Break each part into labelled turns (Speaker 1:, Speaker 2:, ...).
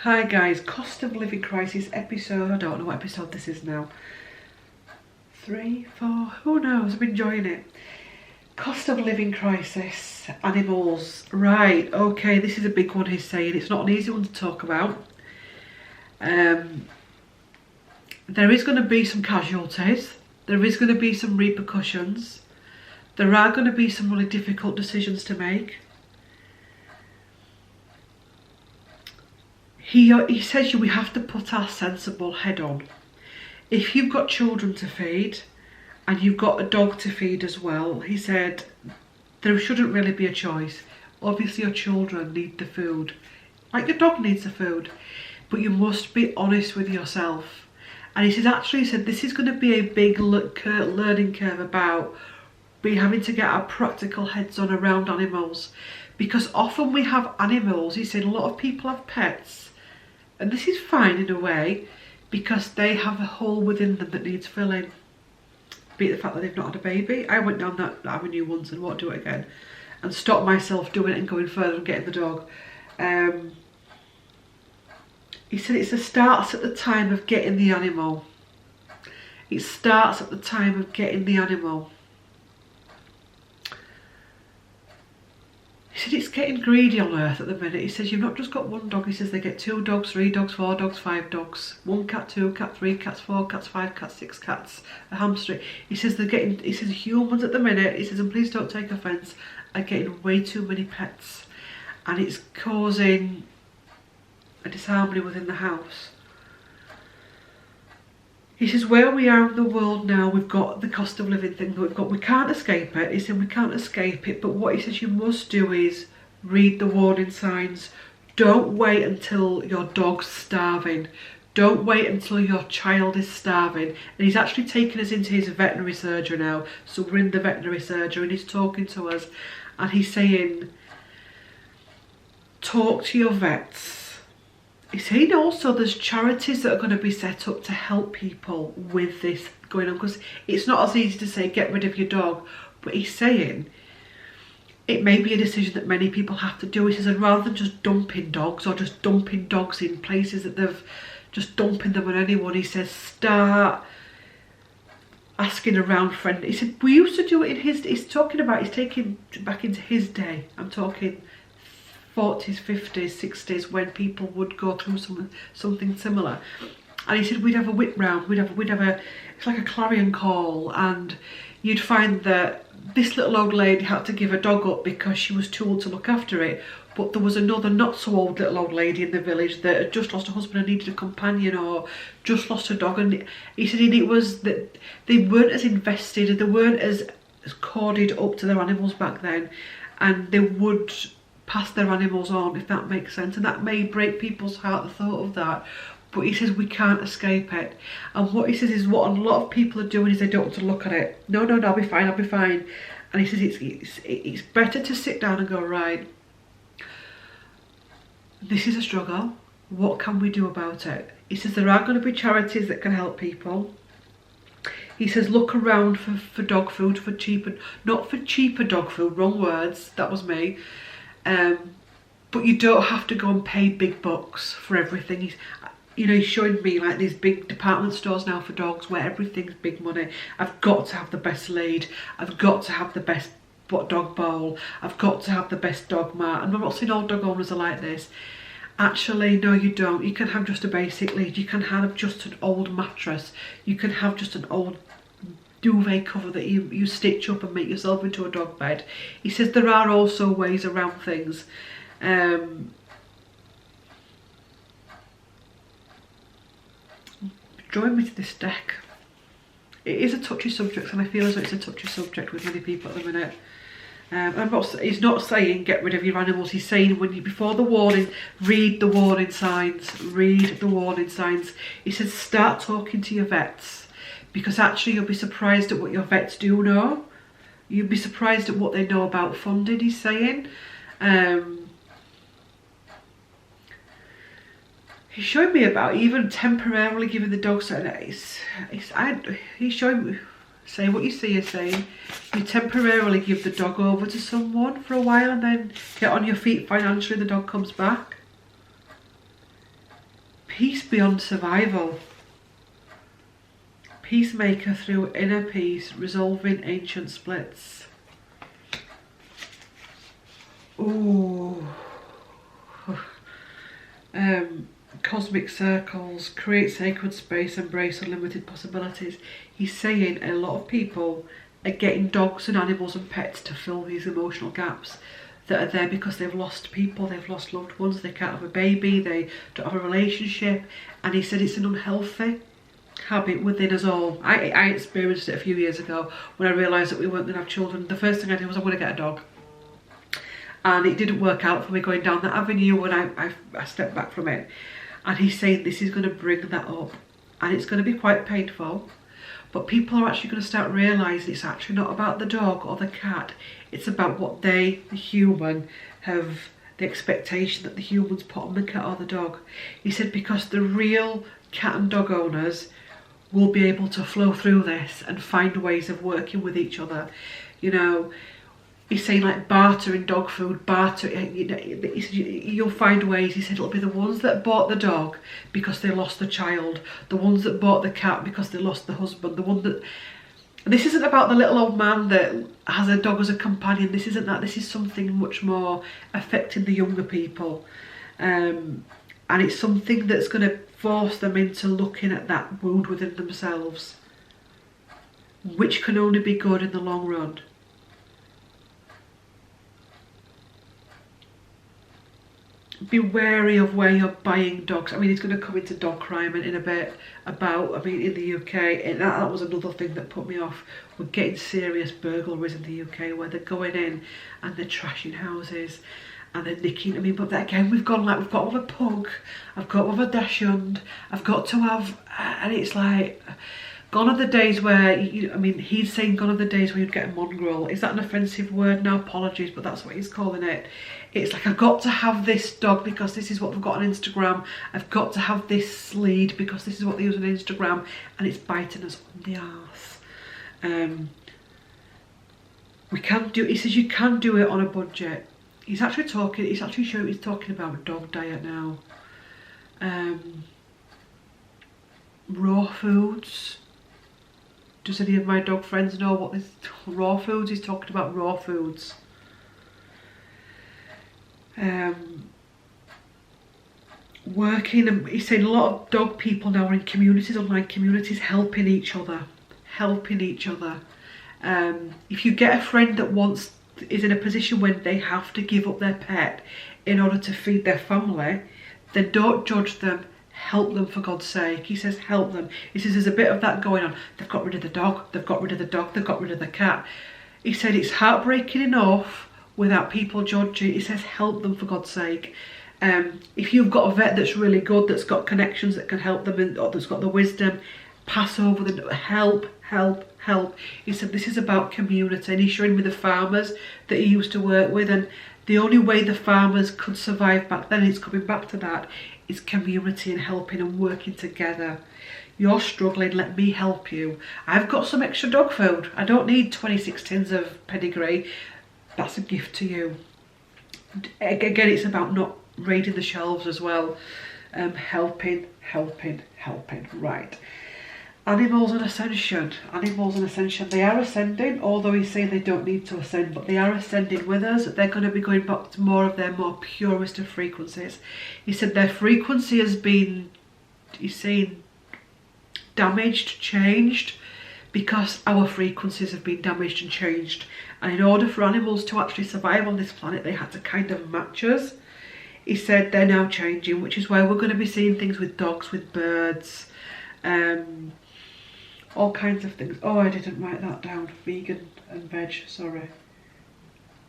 Speaker 1: Hi guys, cost of living crisis episode, I don't know what episode this is now. 3, 4, who knows, I'm enjoying it. Cost of living crisis, animals. Right, okay, this is a big one he's saying. It's not an easy one to talk about. There is going to be some casualties. There is going to be some repercussions. There are going to be some really difficult decisions to make. He says we have to put our sensible head on. If you've got children to feed and you've got a dog to feed as well, he said there shouldn't really be a choice. Obviously your children need the food, like your dog needs the food, but you must be honest with yourself. And he said this is going to be a big learning curve about having to get our practical heads on around animals, because often we have animals. He said a lot of people have pets, and this is fine in a way because they have a hole within them that needs filling. Be it the fact that they've not had a baby. I went down that avenue once and won't do it again, and stopped myself doing it and going further and getting the dog. He said it starts at the time of getting the animal. It starts at the time of getting the animal. He said it's getting greedy on earth at the minute. He says you've not just got one dog. He says they get 2 dogs, 3 dogs, 4 dogs, 5 dogs, 1 cat, 2 cat, 3 cats, 4 cats, 5 cats, 6 cats, a hamster. He says they're getting, he says humans at the minute, he says, and please don't take offence, are getting way too many pets, and it's causing a disharmony within the house. He says where we are in the world now, we've got the cost of living thing that we can't escape it. He said we can't escape it, but what he says you must do is read the warning signs. Don't wait until your dog's starving. Don't wait until your child is starving. And he's actually taken us into his veterinary surgery now. So we're in the veterinary surgery and he's talking to us, and he's saying, talk to your vets. He's saying also there's charities that are going to be set up to help people with this going on, because it's not as easy to say get rid of your dog, but he's saying it may be a decision that many people have to do. He says, and rather than just dumping dogs or just dumping dogs in places that they've just dumping them on anyone, he says start asking around friends. He said we used to do it in his, he's talking about, he's taking back into his day, I'm talking 40s, 50s, 60s, when people would go through something similar. And he said we'd have a whip round, we'd have a, it's like a clarion call, and you'd find that this little old lady had to give a dog up because she was too old to look after it, but there was another not so old little old lady in the village that had just lost her husband and needed a companion, or just lost her dog. And he said it was that they weren't as invested, they weren't as corded up to their animals back then, and they would pass their animals on, if that makes sense. And that may break people's heart, the thought of that, but he says we can't escape it. And what he says is what a lot of people are doing is they don't want to look at it. No, I'll be fine, I'll be fine. And he says it's better to sit down and go, right, this is a struggle, what can we do about it? He says there are going to be charities that can help people. He says look around for dog food, for cheaper, not for cheaper dog food, wrong words, that was me. But you don't have to go and pay big bucks for everything. He's showing me like these big department stores now for dogs where everything's big money. I've got to have the best lead. I've got to have the best dog bowl. I've got to have the best dog mat. And I'm not saying all dog owners are like this. Actually, no, you don't. You can have just a basic lead. You can have just an old mattress. You can have just an old duvet cover that you stitch up and make yourself into a dog bed. He says there are also ways around things. Join me to this deck. It is a touchy subject, and I feel as though it's a touchy subject with many people at the minute. He's not saying get rid of your animals. He's saying before the warning, read the warning signs. Read the warning signs. He says start talking to your vets. Because actually you'll be surprised at what your vets do know. You'll be surprised at what they know about funding, he's saying. He's showing me about even temporarily giving the dog something. He's showing me, say what you see is saying, you temporarily give the dog over to someone for a while and then get on your feet financially, the dog comes back. Peace beyond survival. Peacemaker through inner peace, resolving ancient splits. Ooh. Cosmic circles, create sacred space, embrace unlimited possibilities. He's saying a lot of people are getting dogs and animals and pets to fill these emotional gaps that are there because they've lost people, they've lost loved ones, they can't have a baby, they don't have a relationship. And he said it's an unhealthy habit within us all. I experienced it a few years ago when I realised that we weren't going to have children. The first thing I did was I'm going to get a dog. And it didn't work out for me going down that avenue when I stepped back from it. And he's saying this is going to bring that up. And it's going to be quite painful. But people are actually going to start realising it's actually not about the dog or the cat. It's about what they, the human, have, the expectation that the humans put on the cat or the dog. He said because the real cat and dog owners will be able to flow through this and find ways of working with each other. You know, he's saying like bartering dog food, you know, he said you'll find ways. He said it'll be the ones that bought the dog because they lost the child, the ones that bought the cat because they lost the husband, the one that... This isn't about the little old man that has a dog as a companion. This isn't that. This is something much more affecting the younger people. And it's something that's going to force them into looking at that wound within themselves, which can only be good in the long run. Be wary of where you're buying dogs. I mean, he's going to come into dog crime in a bit about, I mean, in the UK, and that was another thing that put me off. We're getting serious burglaries in the UK where they're going in and they're trashing houses and they're nicking. I mean, but again, we've got to have a pug, I've got to have a dachshund, I've got to have, and it's like, gone are the days where, I mean, he's saying gone are the days where you'd get a mongrel. Is that an offensive word? No, apologies, but that's what he's calling it. It's like, I've got to have this dog because this is what we've got on Instagram. I've got to have this lead because this is what they use on Instagram, and it's biting us on the arse. We can do, he says you can do it on a budget. He's actually showing, he's talking about a dog diet now. Raw foods. Does any of my dog friends know what this raw foods? He's talking about raw foods. Working, and he's saying a lot of dog people now are in communities, online communities, helping each other. If you get a friend that is in a position when they have to give up their pet in order to feed their family, then don't judge them. Help them, for God's sake. He says help them. He says there's a bit of that going on. They've got rid of the dog, they've got rid of the dog, they've got rid of the cat. He said it's heartbreaking enough without people judging. He says help them, for God's sake. If you've got a vet that's really good, that's got connections that can help them, or that's got the wisdom, pass over the help. He said this is about community, and he's showing me the farmers that he used to work with, and the only way the farmers could survive back then, it's coming back to that, is community and helping and working together. You're struggling, let me help you. I've got some extra dog food. I don't need 26 tins of pedigree. That's a gift to you. Again, it's about not raiding the shelves as well. Helping. Right. Animals and ascension. They are ascending, although he's saying they don't need to ascend, but they are ascending with us. They're going to be going back to more of their more purest of frequencies. He said their frequency has been, he's saying, damaged, changed, because our frequencies have been damaged and changed. And in order for animals to actually survive on this planet, they had to kind of match us. He said they're now changing, which is why we're going to be seeing things with dogs, with birds, all kinds of things. Oh, I didn't write that down. Vegan and veg, sorry.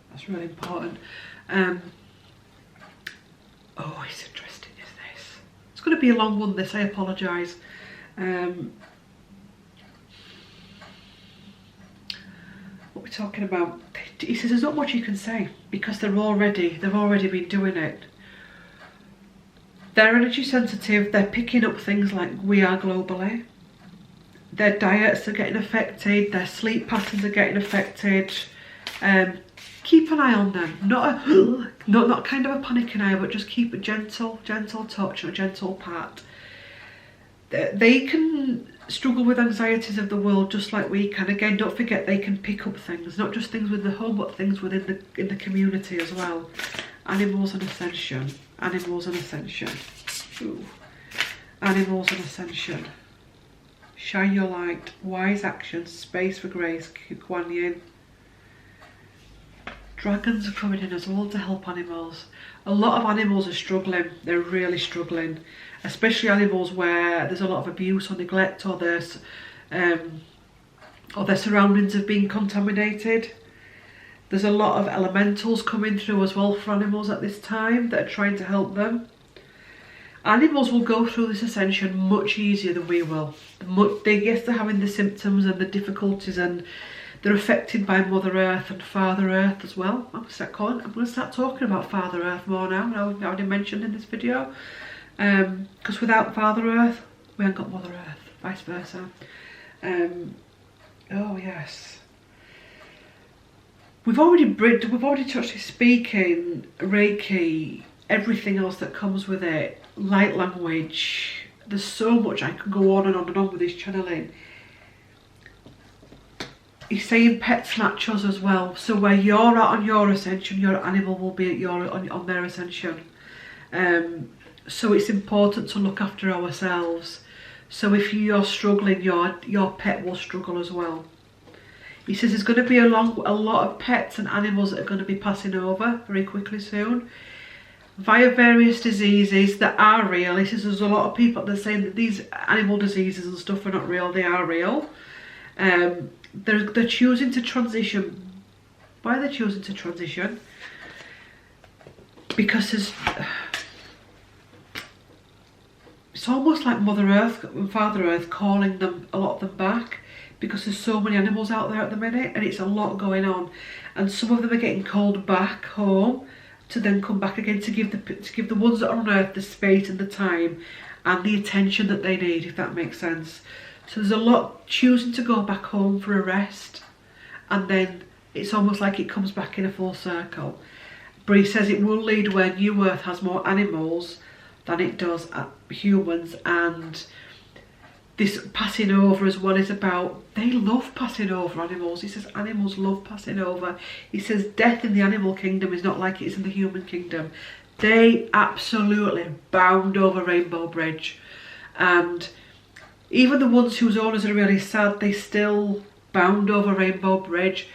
Speaker 1: That's really important. Oh, it's interesting, is this? It's going to be a long one, this, I apologise. What we're talking about, he says there's not much you can say because they've already been doing it. They're energy sensitive, they're picking up things like we are globally. Their diets are getting affected, their sleep patterns are getting affected. keep an eye on them. Not kind of a panicking eye, but just keep a gentle touch or a gentle pat. They can struggle with anxieties of the world just like we can. Again, don't forget they can pick up things, not just things with the home, but things within the community as well. Animals and ascension. Animals and ascension. Ooh. Animals and ascension. Shine your light. Wise actions. Space for grace. Kuan Yin. Dragons are coming in as well to help animals. A lot of animals are struggling. They're really struggling. Especially animals where there's a lot of abuse or neglect, or their surroundings have been contaminated. There's a lot of elementals coming through as well for animals at this time that are trying to help them. Animals will go through this ascension much easier than we will. Yes, they're having the symptoms and the difficulties, and they're affected by Mother Earth and Father Earth as well. I'm going to start talking about Father Earth more now. I've already mentioned in this video. Because without Father Earth, we haven't got Mother Earth, vice versa. Oh yes. We've already touched this, speaking, Reiki, everything else that comes with it, light language. There's so much I can go on and on and on with this channeling. He's saying pet snatchers as well. So where you're at on your ascension, your animal will be at on their ascension. So it's important to look after ourselves. So if you're struggling, your pet will struggle as well. He says there's going to be a lot of pets and animals that are going to be passing over very quickly soon, via various diseases that are real. He says there's a lot of people that are saying that these animal diseases and stuff are not real. They are real. They're choosing to transition. Why are they choosing to transition? Because it's almost like Mother Earth and Father Earth calling them, a lot of them back, because there's so many animals out there at the minute and it's a lot going on, and some of them are getting called back home to then come back again to give the ones that are on Earth the space and the time and the attention that they need, if that makes sense. So there's a lot choosing to go back home for a rest, and then it's almost like it comes back in a full circle. But he says it will lead where New Earth has more animals than it does humans, and this passing over as well is about, they love passing over animals. He says animals love passing over. He says death in the animal kingdom is not like it is in the human kingdom. They absolutely bound over Rainbow Bridge, and even the ones whose owners are really sad, they still bound over Rainbow Bridge.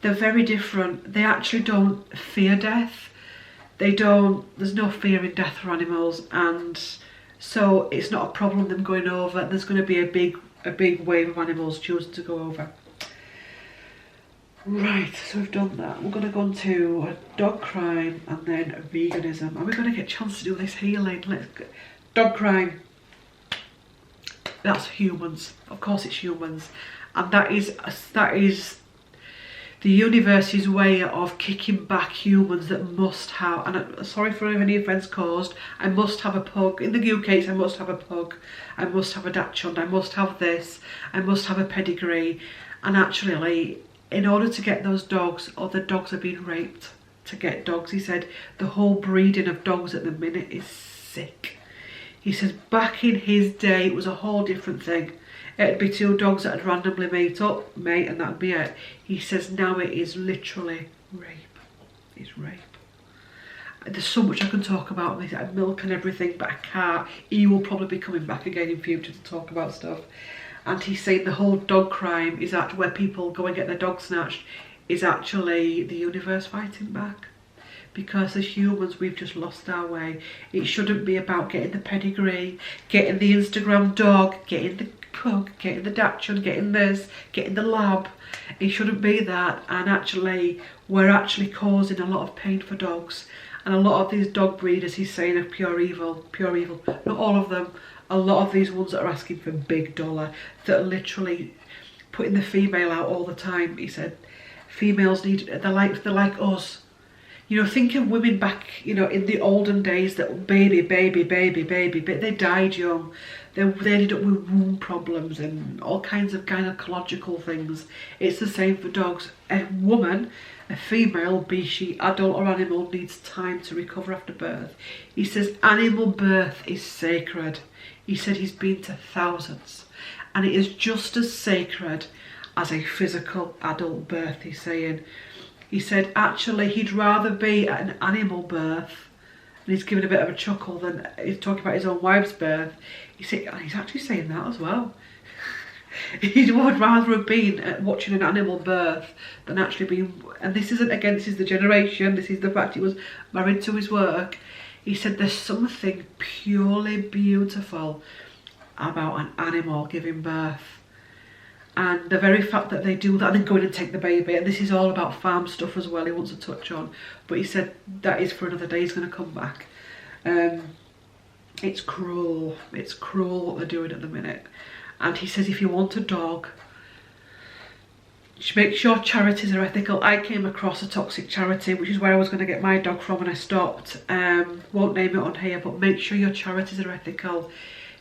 Speaker 1: They're very different. They actually don't fear death. There's no fear in death for animals, and so it's not a problem them going over. There's going to be a big wave of animals choosing to go over. Right, so we've done that. We're going to go on to dog crime and then veganism. Are we going to get a chance to do this healing? Let's go. Dog crime. That's humans. Of course it's humans. And that is the universe's way of kicking back humans that must have, and I'm sorry for any offence caused, I must have a pug. In the UK, I must have a pug, I must have a dachshund, I must have this, I must have a pedigree. And actually, in order to get those dogs, other dogs are being raped to get dogs. He said the whole breeding of dogs at the minute is sick. He says back in his day, it was a whole different thing. It'd be two dogs that would randomly mate, and that'd be it. He says now it is literally rape. It's rape. There's so much I can talk about with milk and everything, but I can't. He will probably be coming back again in future to talk about stuff. And he's saying the whole dog crime is that where people go and get their dog snatched is actually the universe fighting back. Because as humans, we've just lost our way. It shouldn't be about getting the pedigree, getting the Instagram dog, getting the pug, getting the dachshund, getting this, getting the lab. It shouldn't be that. And actually, we're actually causing a lot of pain for dogs. And a lot of these dog breeders, he's saying, are pure evil. Pure evil. Not all of them. A lot of these ones that are asking for big dollar, that are literally putting the female out all the time. He said, females need, they're like us. You know, think of women back, you know, in the olden days that baby, but they died young. They ended up with womb problems and all kinds of gynecological things. It's the same for dogs. A woman A female, be she adult or animal, needs time to recover after birth. He says animal birth is sacred. He said he's been to thousands, and it is just as sacred as a physical adult birth, he's saying. He said actually he'd rather be at an animal birth, and he's giving a bit of a chuckle, than he's talking about his own wife's birth. He's actually saying that as well. He would rather have been at watching an animal birth than actually being, and this isn't again, this is the generation, this is the fact he was married to his work. He said there's something purely beautiful about an animal giving birth. And the very fact that they do that and then go in and take the baby, and this is all about farm stuff as well, he wants to touch on, but he said that is for another day, he's going to come back. It's cruel what they're doing at the minute. And he says if you want a dog, make sure charities are ethical. I came across a toxic charity, which is where I was going to get my dog from, and I stopped. Won't name it on here, but make sure your charities are ethical.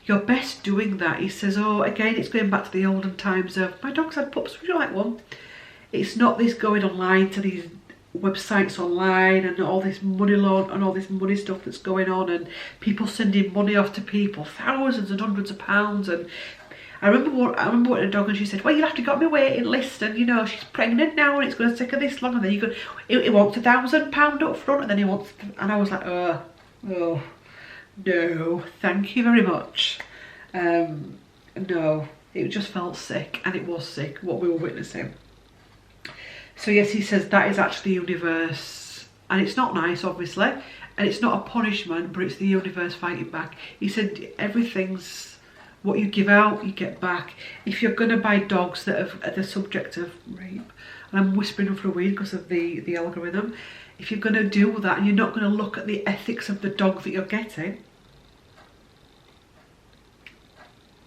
Speaker 1: You're best doing that. He says, oh, again, it's going back to the olden times of, my dog's had pups, would you like one? It's not this going online to these websites online and all this money law and all this money stuff that's going on, and people sending money off to people, thousands and hundreds of pounds. And I remember wanting a dog, and she said, well, you'll have to get on my waiting list, and you know, she's pregnant now and it's going to take her this long, and then you go, he wants £1,000 up front, and then he wants, and I was like, oh, no, thank you very much. No, it just felt sick, and it was sick what we were witnessing. So yes, he says that is actually the universe, and it's not nice obviously, and it's not a punishment, but it's the universe fighting back. He said everything's, what you give out, you get back. If you're going to buy dogs that are the subject of rape, and I'm whispering for a weed because of the algorithm, if you're going to do that and you're not going to look at the ethics of the dog that you're getting,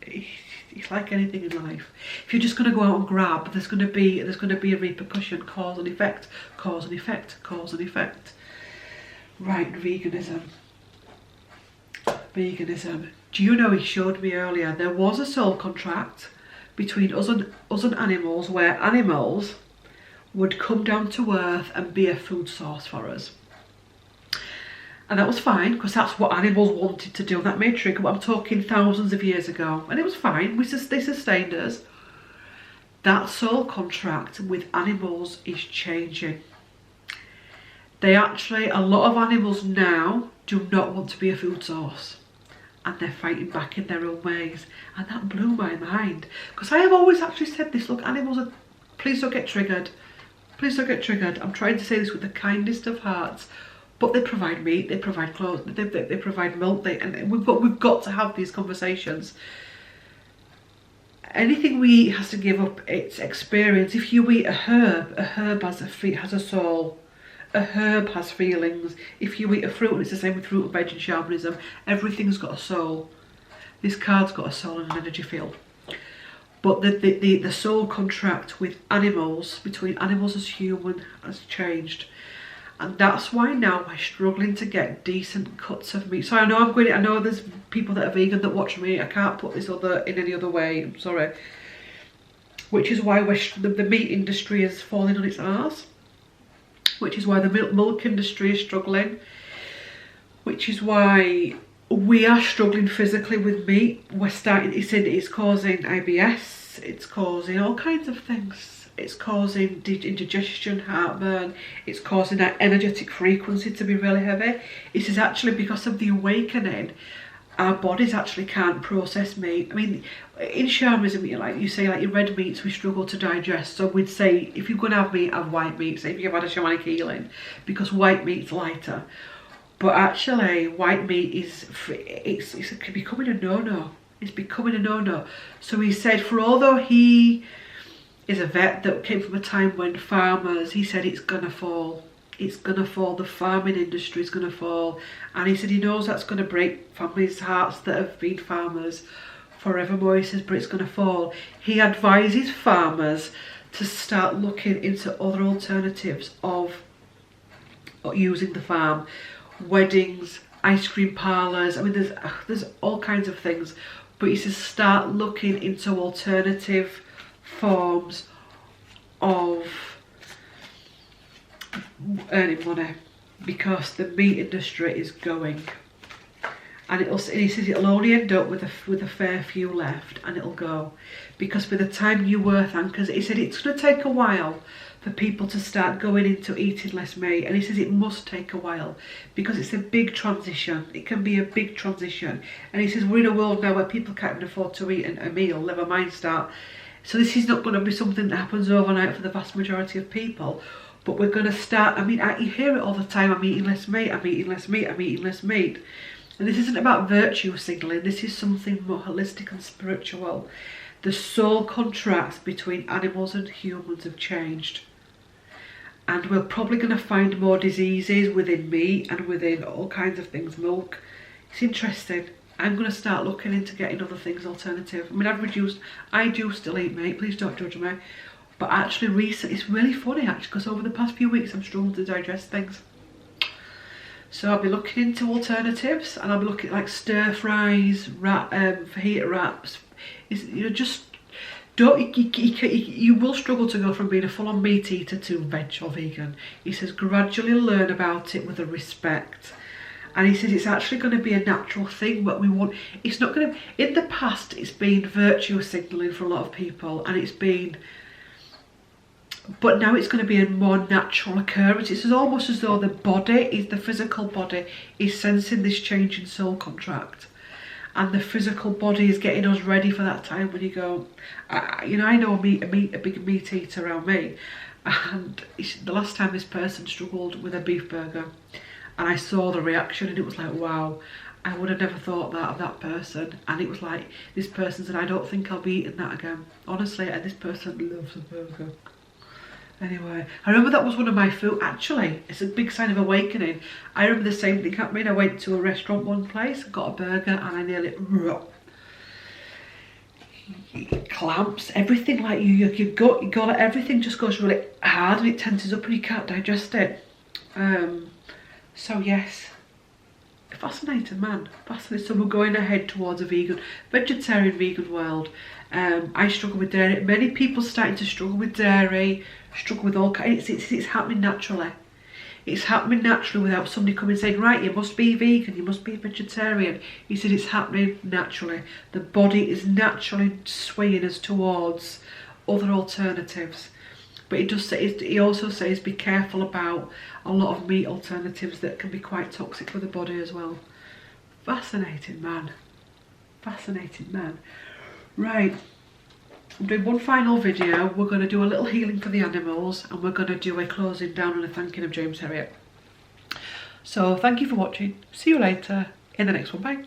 Speaker 1: it's like anything in life. If you're just going to go out and grab, there's going to be a repercussion, cause and effect, cause and effect, cause and effect. Right, veganism. Do you know, he showed me earlier, there was a soul contract between us and animals, where animals would come down to earth and be a food source for us. And that was fine, because that's what animals wanted to do. That may trigger, but I'm talking thousands of years ago. And it was fine, they sustained us. That soul contract with animals is changing. A lot of animals now do not want to be a food source. And they're fighting back in their own ways. And that blew my mind. Because I have always actually said this, look, animals are, please don't get triggered. Please don't get triggered. I'm trying to say this with the kindest of hearts. But they provide meat, they provide clothes, they provide milk, and we've got to have these conversations. Anything we eat has to give up its experience. If you eat a herb has a soul. A herb has feelings. If you eat a fruit, and it's the same with fruit and veg and shamanism, everything's got a soul. This card's got a soul and an energy field. But the soul contract with animals, between animals as human, has changed. And that's why now we're struggling to get decent cuts of meat. So I know there's people that are vegan that watch me. I can't put this in any other way, I'm sorry. Which is why the meat industry is falling on its arse. Which is why the milk industry is struggling. Which is why we are struggling physically with meat. It's causing IBS, it's causing all kinds of things. It's causing indigestion, heartburn, it's causing that energetic frequency to be really heavy. It is actually because of the awakening, our bodies actually can't process meat. I mean, in shamanism, you say your red meats we struggle to digest. So we'd say, if you're going to have meat, have white meat. Say if you've had a shamanic healing, because white meat's lighter. But actually, white meat it's becoming a no-no. It's becoming a no-no. So he said, for although he is a vet that came from a time when farmers, he said it's gonna fall. It's gonna fall, the farming industry is gonna fall. And he said he knows that's gonna break families' hearts that have been farmers forevermore. He says, but it's gonna fall. He advises farmers to start looking into other alternatives of using the farm. Weddings, ice cream parlours, I mean there's all kinds of things. But he says start looking into alternative forms of earning money because the meat industry is going. And he says it'll only end up with a fair few left, and it'll go. Because by the time New Earth anchors, he said it's going to take a while for people to start going into eating less meat. And he says it must take a while because it's a big transition. It can be a big transition. And he says we're in a world now where people can't afford to eat a meal, never mind start. So this is not going to be something that happens overnight for the vast majority of people. But we're going to start, I mean, you hear it all the time, I'm eating less meat, I'm eating less meat, I'm eating less meat. And this isn't about virtue signalling, this is something more holistic and spiritual. The soul contracts between animals and humans have changed. And we're probably going to find more diseases within meat and within all kinds of things, milk. It's interesting. I'm going to start looking into getting other things alternative. I mean, I do still eat meat, please don't judge me. But actually recently, it's really funny actually, because over the past few weeks I'm struggling to digest things. So I'll be looking into alternatives, and I'll be looking at like stir fries, fajita wraps. Just don't, you will struggle to go from being a full-on meat eater to veg or vegan. He says gradually learn about it with a respect. And he says it's actually going to be a natural thing, what we want. It's not going to, in the past it's been virtue signalling for a lot of people, and it's been, but now it's going to be a more natural occurrence. It's almost as though the physical body is sensing this change in soul contract. And the physical body is getting us ready for that time when you go, I know a big meat eater around me. And the last time this person struggled with a beef burger, and I saw the reaction, and it was like, wow, I would have never thought that of that person. And it was like, this person said, I don't think I'll be eating that again. Honestly, and this person loves a burger. Anyway, I remember that was one of my food, actually, it's a big sign of awakening. I remember the same thing happening. I went to a restaurant one place, got a burger, and I nearly, clamps, everything, like you got everything just goes really hard and it tenses up and you can't digest it. So yes, fascinating, man, fascinating. So we're going ahead towards a vegetarian world. I struggle with dairy. Many people starting to struggle with dairy, struggle with all kinds. It's happening naturally. It's happening naturally without somebody coming and saying, right, you must be vegan, you must be vegetarian. He said it's happening naturally. The body is naturally swaying us towards other alternatives. But he also says be careful about a lot of meat alternatives that can be quite toxic for the body as well. Fascinating, man. Fascinating, man. Right, I'm doing one final video. We're going to do a little healing for the animals, and we're going to do a closing down and a thanking of James Herriot. So thank you for watching. See you later in the next one. Bye.